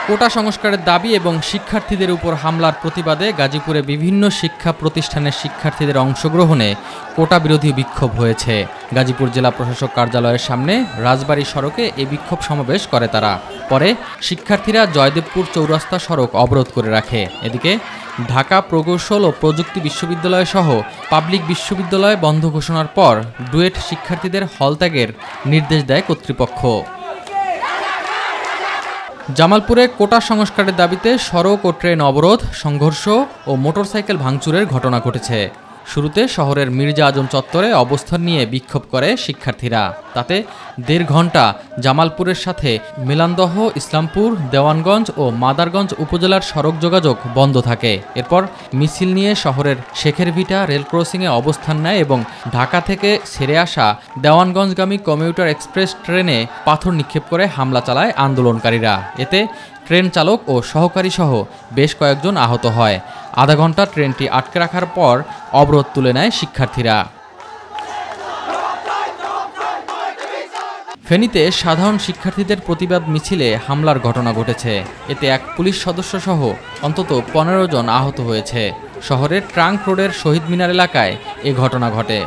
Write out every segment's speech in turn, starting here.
কোটা সংস্কারের দাবি এবং শিক্ষার্থীদের উপর হামলার প্রতিবাদে গাজীপুরে বিভিন্ন শিক্ষা প্রতিষ্ঠানের শিক্ষার্থীদের অংশগ্রহণে কোটা বিরোধী বিক্ষোভ হয়েছে। গাজীপুর জেলা প্রশাসক কার্যালয়ের সামনে রাজবাড়ী সড়কে এই বিক্ষোভ সমাবেশ করে তারা। পরে শিক্ষার্থীরা জয়দেবপুর চৌরাস্তা সড়ক অবরোধ করে রাখে। এদিকে ঢাকা প্রকৌশল ও প্রযুক্তি বিশ্ববিদ্যালয় সহ পাবলিক বিশ্ববিদ্যালয় বন্ধ ঘোষণার পর ডুয়েট শিক্ষার্থীদের হল ত্যাগের নির্দেশ দেয় কর্তৃপক্ষ। জামালপুরে কোটা সংস্কারের দাবিতে সড়ক ও ট্রেন অবরোধ, সংঘর্ষ ও মোটরসাইকেল ভাঙচুরের ঘটনা ঘটেছে। শুরুতে শহরের মির্জা আজম চত্বরে অবস্থান নিয়ে বিক্ষোভ করে শিক্ষার্থীরা। তাতে 1.5 ঘণ্টা জামালপুরের সাথে মেলান্দহ, ইসলামপুর, দেওয়ানগঞ্জ ও মাদারগঞ্জ উপজেলার সড়ক যোগাযোগ বন্ধ থাকে। এরপর মিছিল নিয়ে শহরের শেখেরভিটা রেল ক্রসিংয়ে অবস্থান নেয় এবং ঢাকা থেকে ছেড়ে আসা দেওয়ানগঞ্জগামী কমিউটার এক্সপ্রেস ট্রেনে পাথর নিক্ষেপ করে হামলা চালায় আন্দোলনকারীরা। এতে ট্রেন চালক ও সহকারী সহ বেশ কয়েকজন আহত হয়। আধা ঘণ্টা ট্রেনটি আটকে রাখার পর অবরোধ তুলে নেয় শিক্ষার্থীরা। ফেনীতে সাধারণ শিক্ষার্থীদের প্রতিবাদ মিছিলে হামলার ঘটনা ঘটেছে। এতে এক পুলিশ সদস্য সহ অন্তত 15 জন আহত হয়েছে। শহরের ট্রাঙ্ক রোডের শহীদ মিনার এলাকায় এ ঘটনা ঘটে।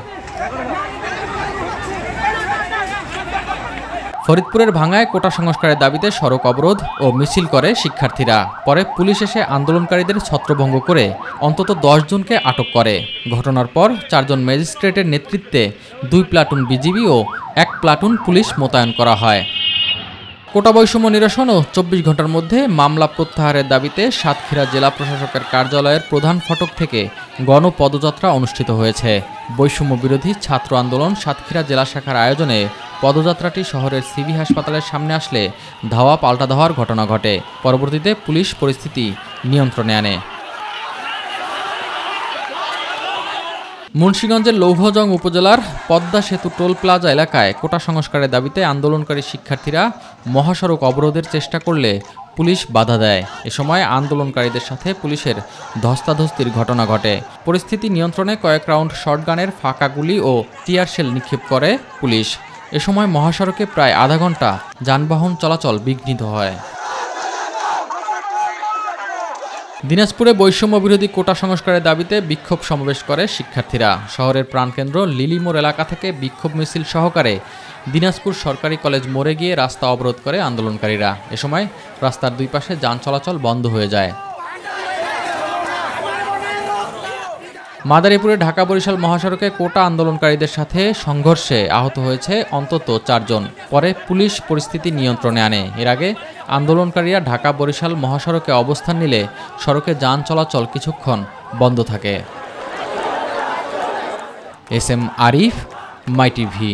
ফরিদপুরের ভাঙ্গায় কোটা সংস্কারের দাবিতে সড়ক অবরোধ ও মিছিল করে শিক্ষার্থীরা। পরে পুলিশ এসে আন্দোলনকারীদের ছত্রভঙ্গ করে অন্তত 10 জনকে আটক করে। ঘটনার পর 4 জন ম্যাজিস্ট্রেটের নেতৃত্বে 2 প্লাটুন বিজিবি ও 1 প্লাটুন পুলিশ মোতায়েন করা হয়। কোটা বৈষম্য নিরসন ও 24 ঘণ্টার মধ্যে মামলা প্রত্যাহারের দাবিতে সাতক্ষীরা জেলা প্রশাসকের কার্যালয়ের প্রধান ফটক থেকে গণপদযাত্রা অনুষ্ঠিত হয়েছে। বৈষম্য বিরোধী ছাত্র আন্দোলন সাতক্ষীরা জেলা শাখার আয়োজনে পদযাত্রাটি শহরের সিবি হাসপাতালের সামনে আসলে ধাওয়া পাল্টা ধাওয়ার ঘটনা ঘটে। পরবর্তীতে পুলিশ পরিস্থিতি নিয়ন্ত্রণে আনে। মুন্সিগঞ্জের লৌহজং উপজেলার পদ্মা সেতু টোল প্লাজা এলাকায় কোটা সংস্কারের দাবিতে আন্দোলনকারী শিক্ষার্থীরা মহাসড়ক অবরোধের চেষ্টা করলে পুলিশ বাধা দেয়। এ সময় আন্দোলনকারীদের সাথে পুলিশের ধস্তাধস্তির ঘটনা ঘটে। পরিস্থিতি নিয়ন্ত্রণে কয়েক রাউন্ড শটগানের ফাঁকা গুলি ও টিয়ার শেল নিক্ষেপ করে পুলিশ। এ সময় মহাসড়কে প্রায় আধা ঘণ্টা যানবাহন চলাচল বিঘ্নিত হয়। দিনাজপুরে বৈষম্য বিরোধী কোটা সংস্কারের দাবিতে বিক্ষোভ সমাবেশ করে শিক্ষার্থীরা। শহরের প্রাণকেন্দ্র লিলিমোড় এলাকা থেকে বিক্ষোভ মিছিল সহকারে দিনাজপুর সরকারি কলেজ মোড়ে গিয়ে রাস্তা অবরোধ করে আন্দোলনকারীরা। এ সময় রাস্তার 2 পাশে যান চলাচল বন্ধ হয়ে যায়। মাদারীপুরে ঢাকা বরিশাল মহাসড়কে কোটা আন্দোলনকারীদের সাথে সংঘর্ষে আহত হয়েছে অন্তত 4 জন। পরে পুলিশ পরিস্থিতি নিয়ন্ত্রণে আনে। এর আগে আন্দোলনকারীরা ঢাকা বরিশাল মহাসড়কে অবস্থান নিলে সড়কে যান চলাচল কিছুক্ষণ বন্ধ থাকে। এস এম আরিফ, মাই টিভি।